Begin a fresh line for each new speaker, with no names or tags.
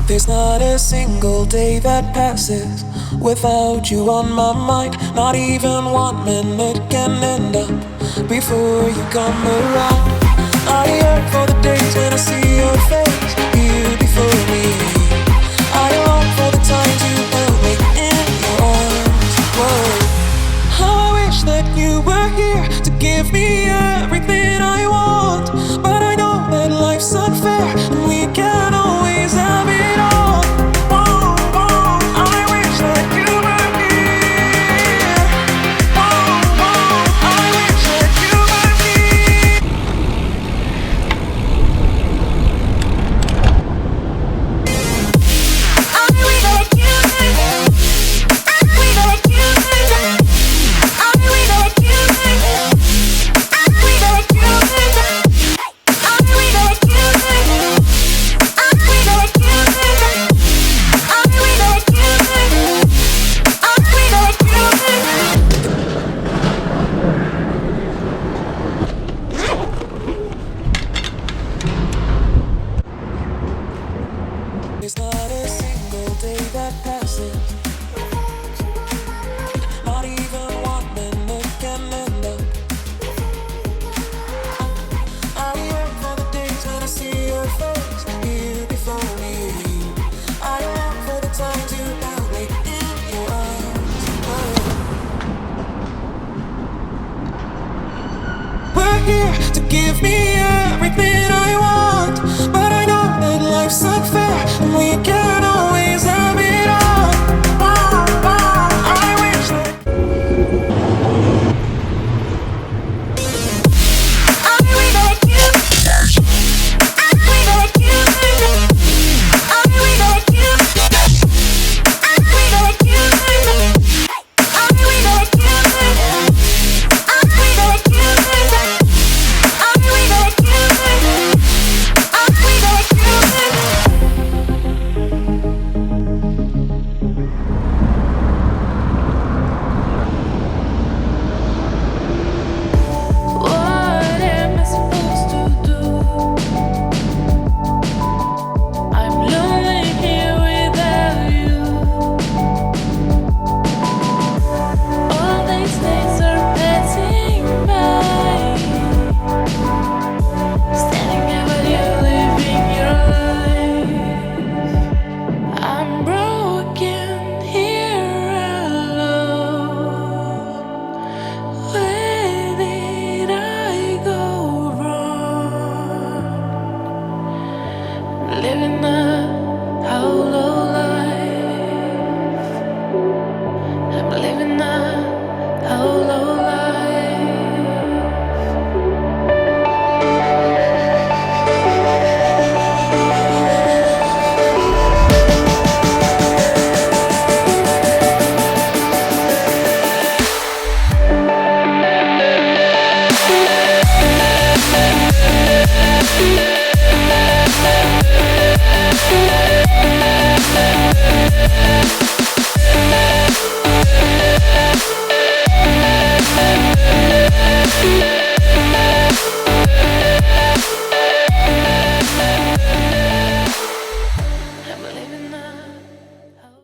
There's not a single day that passes without you on my mind. Not even 1 minute can end up before you come around. I yearn for the days when I see your face here before me. I long for the times you held me in your arms. Whoa. How I wish that you were here to give me everything I want. But I know that life's unfair and we can't always have it all. Whoa, whoa, I wish that you were here. Whoa, whoa, I wish that you were here. I wish that you were here. I wish that you were here. I wish that you were here. I wish that you were here. I wish that you were here. I wish that you were here. I wish that you were here. I wish that you were here. There's not a single day that passes, not even 1 minute can end up. I yearn for the days when I see your face here before me. I long for the times you held me in your arms. We're here to give me everything I want, but I know that life's unfair and we can't always have it all. Wow, wow, I wish that I wish that you I wish that you I wish that you I wish that you I wish that you I wish that you I wish that you I wish that you What am I supposed to do? I'm lonely here without you. All these days are passing by, standing there while you're living your life. I'm broken here alone. Where did I go wrong? Living a hollow life. I'm living a hollow life.